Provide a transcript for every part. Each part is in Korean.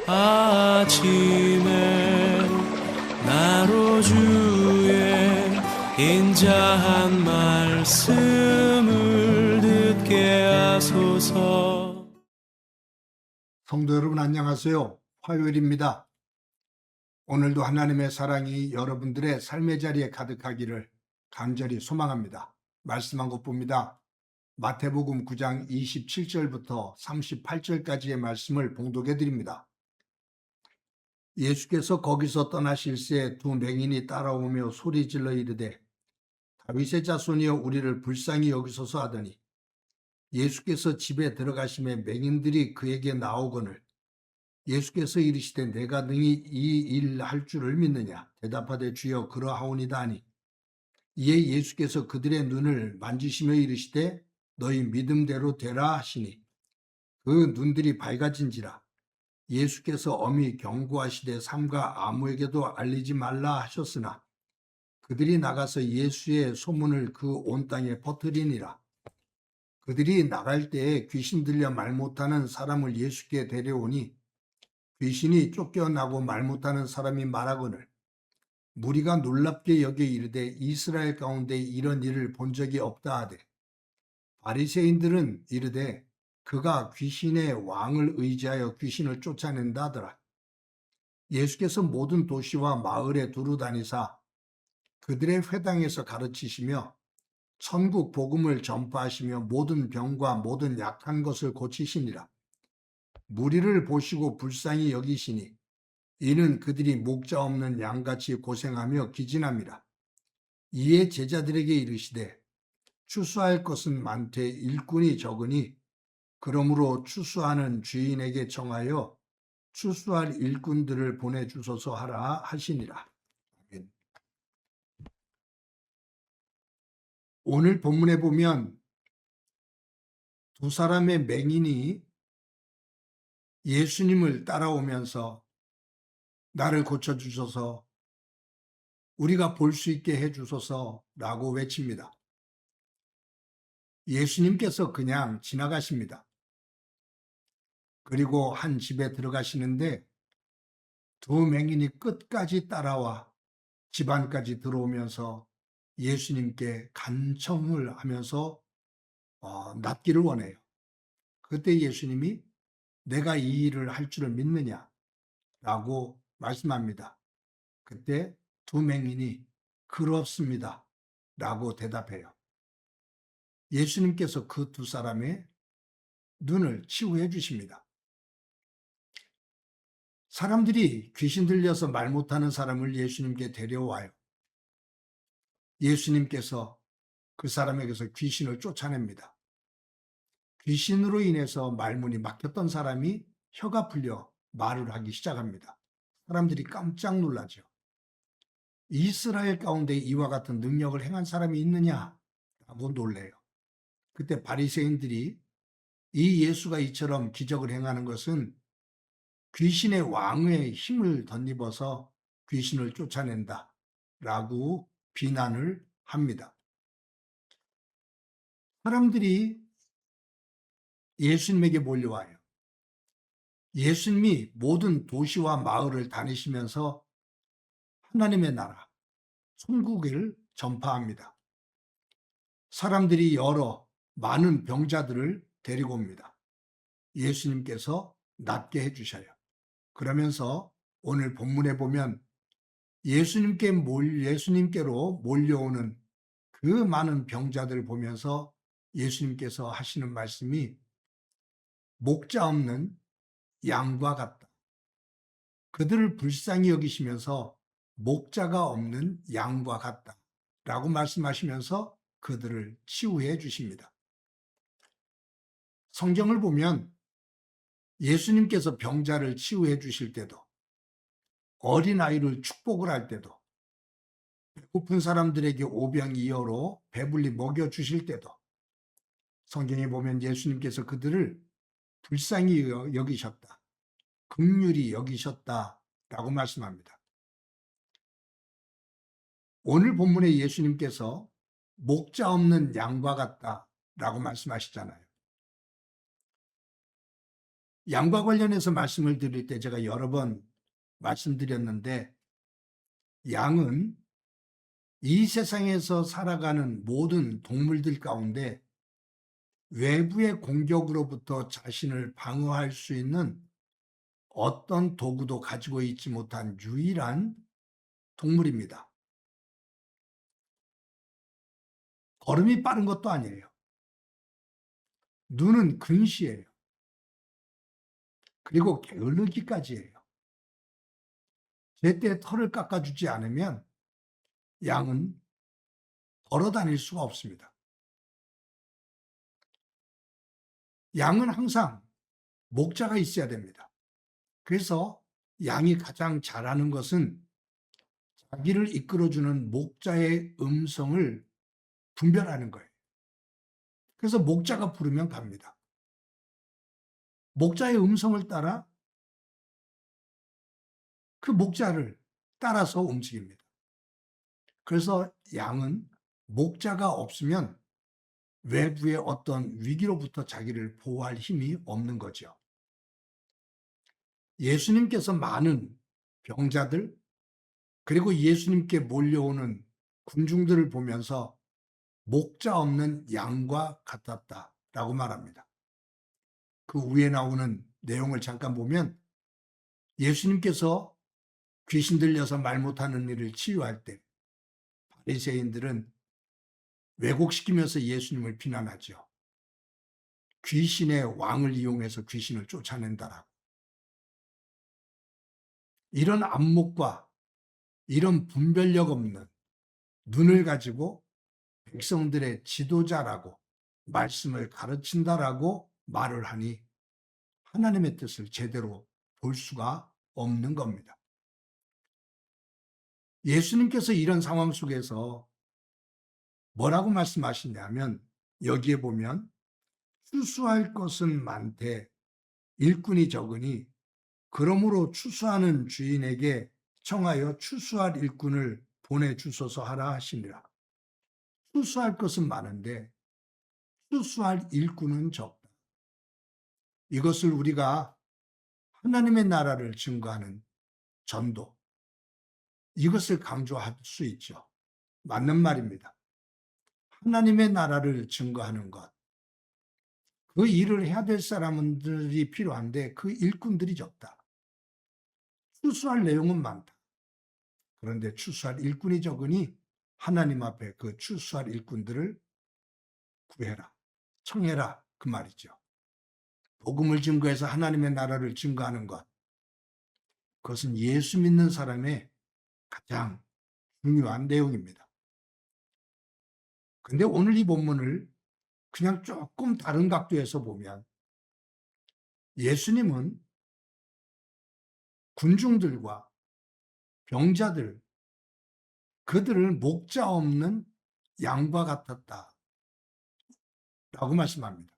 아침에 나로 주의 인자한 말씀을 듣게 하소서. 성도 여러분 안녕하세요. 화요일입니다. 오늘도 하나님의 사랑이 여러분들의 삶의 자리에 가득하기를 간절히 소망합니다. 말씀 한 것 봅니다. 마태복음 9장 27절부터 38절까지의 말씀을 봉독해 드립니다. 예수께서 거기서 떠나실새 두 맹인이 따라오며 소리질러 이르되 다윗의 자손이여 우리를 불쌍히 여기소서 하더니 예수께서 집에 들어가심에 맹인들이 그에게 나오거늘 예수께서 이르시되 내가 능히 이 일 할 줄을 믿느냐 대답하되 주여 그러하오니다 하니 이에 예수께서 그들의 눈을 만지시며 이르시되 너희 믿음대로 되라 하시니 그 눈들이 밝아진지라. 예수께서 엄히 경고하시되 삼가 아무에게도 알리지 말라 하셨으나 그들이 나가서 예수의 소문을 그 온 땅에 퍼뜨리니라. 그들이 나갈 때에 귀신 들려 말 못하는 사람을 예수께 데려오니 귀신이 쫓겨나고 말 못하는 사람이 말하거늘 무리가 놀랍게 여겨 이르되 이스라엘 가운데 이런 일을 본 적이 없다 하되 바리새인들은 이르되 그가 귀신의 왕을 의지하여 귀신을 쫓아낸다 하더라. 예수께서 모든 도시와 마을에 두루 다니사 그들의 회당에서 가르치시며 천국 복음을 전파하시며 모든 병과 모든 약한 것을 고치시니라. 무리를 보시고 불쌍히 여기시니 이는 그들이 목자 없는 양같이 고생하며 기진함이라. 이에 제자들에게 이르시되 추수할 것은 많되 일꾼이 적으니 그러므로 추수하는 주인에게 청하여 추수할 일꾼들을 보내주소서 하라 하시니라. 오늘 본문에 보면 두 사람의 맹인이 예수님을 따라오면서 나를 고쳐주소서, 우리가 볼 수 있게 해주소서라고 외칩니다. 예수님께서 그냥 지나가십니다. 그리고 한 집에 들어가시는데 두 맹인이 끝까지 따라와 집 안까지 들어오면서 예수님께 간청을 하면서 낫기를 원해요. 그때 예수님이 내가 이 일을 할 줄을 믿느냐? 라고 말씀합니다. 그때 두 맹인이 그렇습니다. 라고 대답해요. 예수님께서 그 두 사람의 눈을 치유해 주십니다. 사람들이 귀신 들려서 말 못하는 사람을 예수님께 데려와요. 예수님께서 그 사람에게서 귀신을 쫓아냅니다. 귀신으로 인해서 말문이 막혔던 사람이 혀가 풀려 말을 하기 시작합니다. 사람들이 깜짝 놀라죠. 이스라엘 가운데 이와 같은 능력을 행한 사람이 있느냐라고 놀래요. 그때 바리새인들이 이 예수가 이처럼 기적을 행하는 것은 귀신의 왕의 힘을 덧입어서 귀신을 쫓아낸다 라고 비난을 합니다. 사람들이 예수님에게 몰려와요. 예수님이 모든 도시와 마을을 다니시면서 하나님의 나라, 천국을 전파합니다. 사람들이 여러 많은 병자들을 데리고 옵니다. 예수님께서 낫게 해주셔요. 그러면서 오늘 본문에 보면 예수님께로 몰려오는 그 많은 병자들을 보면서 예수님께서 하시는 말씀이 목자 없는 양과 같다. 그들을 불쌍히 여기시면서 목자가 없는 양과 같다. 라고 말씀하시면서 그들을 치유해 주십니다. 성경을 보면 예수님께서 병자를 치유해 주실 때도 어린아이를 축복을 할 때도 배고픈 사람들에게 오병이어로 배불리 먹여주실 때도 성경에 보면 예수님께서 그들을 불쌍히 여기셨다. 긍휼히 여기셨다라고 말씀합니다. 오늘 본문에 예수님께서 목자 없는 양과 같다라고 말씀하시잖아요. 양과 관련해서 말씀을 드릴 때 제가 여러 번 말씀드렸는데, 양은 이 세상에서 살아가는 모든 동물들 가운데 외부의 공격으로부터 자신을 방어할 수 있는 어떤 도구도 가지고 있지 못한 유일한 동물입니다. 걸음이 빠른 것도 아니에요. 눈은 근시해요. 그리고 게을르기까지 해요. 제때 털을 깎아주지 않으면 양은 걸어 다닐 수가 없습니다. 양은 항상 목자가 있어야 됩니다. 그래서 양이 가장 잘하는 것은 자기를 이끌어주는 목자의 음성을 분별하는 거예요. 그래서 목자가 부르면 갑니다. 목자의 음성을 따라 그 목자를 따라서 움직입니다. 그래서 양은 목자가 없으면 외부의 어떤 위기로부터 자기를 보호할 힘이 없는 거죠. 예수님께서 많은 병자들, 그리고 예수님께 몰려오는 군중들을 보면서 목자 없는 양과 같았다라고 말합니다. 그 위에 나오는 내용을 잠깐 보면 예수님께서 귀신 들려서 말 못하는 이를 치유할 때 바리새인들은 왜곡시키면서 예수님을 비난하죠. 귀신의 왕을 이용해서 귀신을 쫓아낸다라고. 이런 안목과 이런 분별력 없는 눈을 가지고 백성들의 지도자라고 말씀을 가르친다라고 말을 하니 하나님의 뜻을 제대로 볼 수가 없는 겁니다. 예수님께서 이런 상황 속에서 뭐라고 말씀하시냐면 여기에 보면 추수할 것은 많되 일꾼이 적으니 그러므로 추수하는 주인에게 청하여 추수할 일꾼을 보내주소서 하라 하시니라. 추수할 것은 많은데 추수할 일꾼은 적다. 이것을 우리가 하나님의 나라를 증거하는 전도, 이것을 강조할 수 있죠. 맞는 말입니다. 하나님의 나라를 증거하는 것, 그 일을 해야 될 사람들이 필요한데 그 일꾼들이 적다. 추수할 내용은 많다. 그런데 추수할 일꾼이 적으니 하나님 앞에 그 추수할 일꾼들을 구해라, 청해라, 그 말이죠. 복음을 증거해서 하나님의 나라를 증거하는 것, 그것은 예수 믿는 사람의 가장 중요한 내용입니다. 근데 오늘 이 본문을 그냥 조금 다른 각도에서 보면 예수님은 군중들과 병자들, 그들을 목자 없는 양과 같았다 라고 말씀합니다.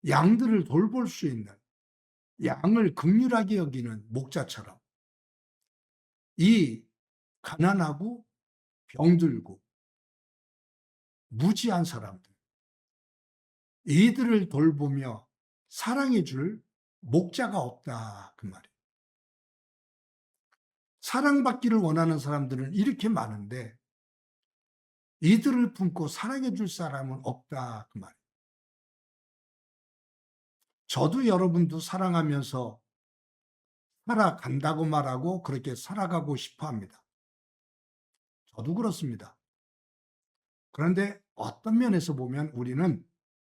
양들을 돌볼 수 있는, 양을 긍휼하게 여기는 목자처럼 이 가난하고 병들고 무지한 사람들, 이들을 돌보며 사랑해 줄 목자가 없다, 그 말이에요. 사랑받기를 원하는 사람들은 이렇게 많은데 이들을 품고 사랑해 줄 사람은 없다, 그 말이에요. 저도 여러분도 사랑하면서 살아간다고 말하고 그렇게 살아가고 싶어 합니다. 저도 그렇습니다. 그런데 어떤 면에서 보면 우리는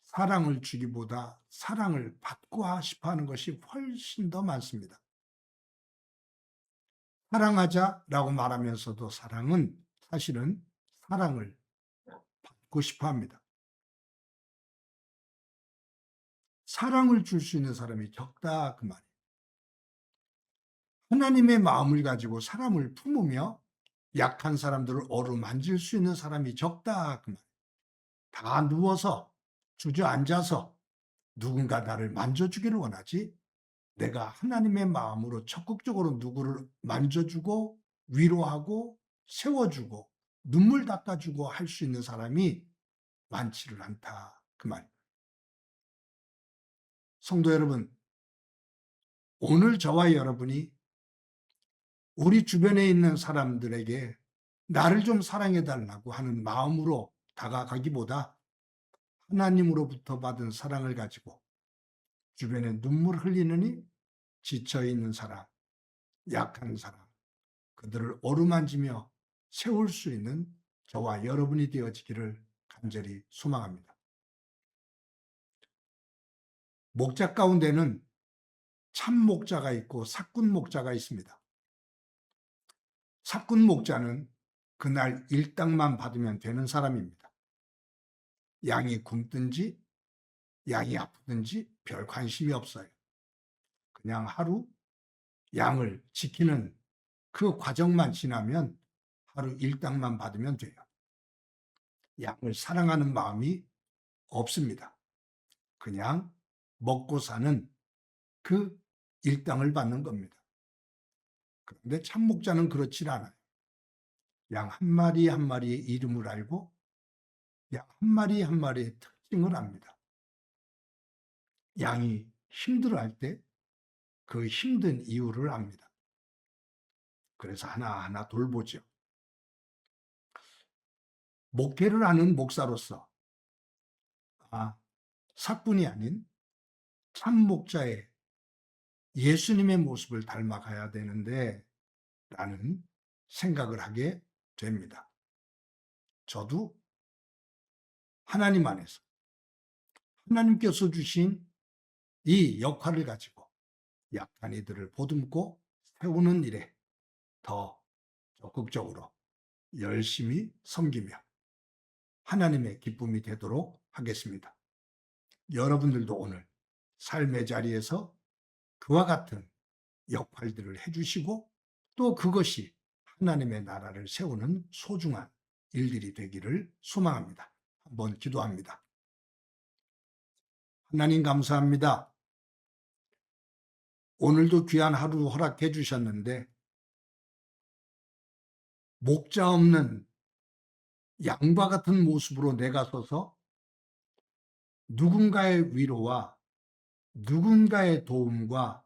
사랑을 주기보다 사랑을 받고 싶어 하는 것이 훨씬 더 많습니다. 사랑하자라고 말하면서도 사랑은 사실은 사랑을 받고 싶어 합니다. 사랑을 줄 수 있는 사람이 적다, 그 말이에요. 하나님의 마음을 가지고 사람을 품으며 약한 사람들을 어루만질 수 있는 사람이 적다, 그 말이에요. 다 누워서 주저앉아서 누군가 나를 만져주기를 원하지, 내가 하나님의 마음으로 적극적으로 누구를 만져주고 위로하고 세워주고 눈물 닦아주고 할 수 있는 사람이 많지를 않다, 그 말입니다. 성도 여러분, 오늘 저와 여러분이 우리 주변에 있는 사람들에게 나를 좀 사랑해 달라고 하는 마음으로 다가가기보다 하나님으로부터 받은 사랑을 가지고 주변에 눈물 흘리느니 지쳐 있는 사람, 약한 사람, 그들을 어루만지며 세울 수 있는 저와 여러분이 되어지기를 간절히 소망합니다. 목자 가운데는 참 목자가 있고 사꾼 목자가 있습니다. 사꾼 목자는 그날 일당만 받으면 되는 사람입니다. 양이 굶든지 양이 아프든지 별 관심이 없어요. 그냥 하루 양을 지키는 그 과정만 지나면 하루 일당만 받으면 돼요. 양을 사랑하는 마음이 없습니다. 그냥 먹고 사는 그 일당을 받는 겁니다. 그런데 참 목자는 그렇지 않아요. 양 한 마리 한 마리의 이름을 알고 양 한 마리 한 마리의 특징을 압니다. 양이 힘들어할 때 그 힘든 이유를 압니다. 그래서 하나하나 돌보죠. 목회를 하는 목사로서 사꾼이 아닌 참 목자의 예수님의 모습을 닮아가야 되는데 라는 생각을 하게 됩니다. 저도 하나님 안에서 하나님께서 주신 이 역할을 가지고 약한 이들을 보듬고 세우는 일에 더 적극적으로 열심히 섬기며 하나님의 기쁨이 되도록 하겠습니다. 여러분들도 오늘 삶의 자리에서 그와 같은 역할들을 해주시고 또 그것이 하나님의 나라를 세우는 소중한 일들이 되기를 소망합니다. 한번 기도합니다. 하나님 감사합니다. 오늘도 귀한 하루 허락해 주셨는데 목자 없는 양과 같은 모습으로 내가 서서 누군가의 위로와 누군가의 도움과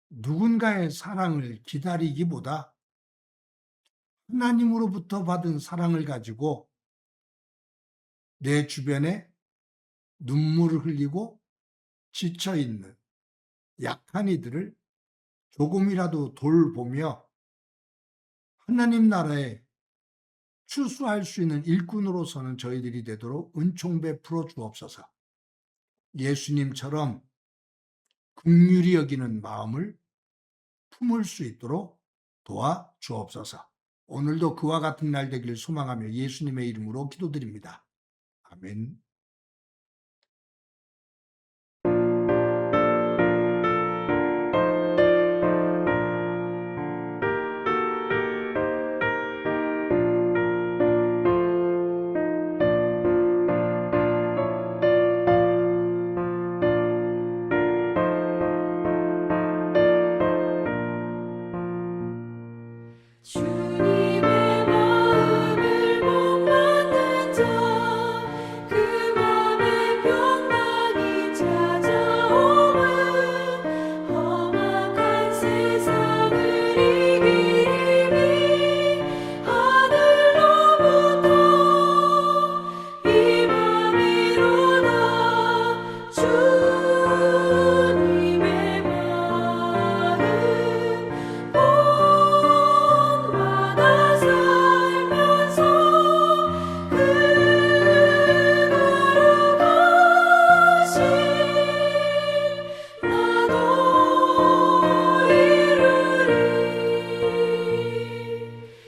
누군가의 사랑을 기다리기보다 하나님으로부터 받은 사랑을 가지고 내 주변에 눈물을 흘리고 지쳐있는 약한 이들을 조금이라도 돌보며 하나님 나라에 추수할 수 있는 일꾼으로서는 저희들이 되도록 은총 베풀어 주옵소서. 예수님처럼 긍휼히 여기는 마음을 품을 수 있도록 도와 주옵소서. 오늘도 그와 같은 날 되기를 소망하며 예수님의 이름으로 기도드립니다. 아멘.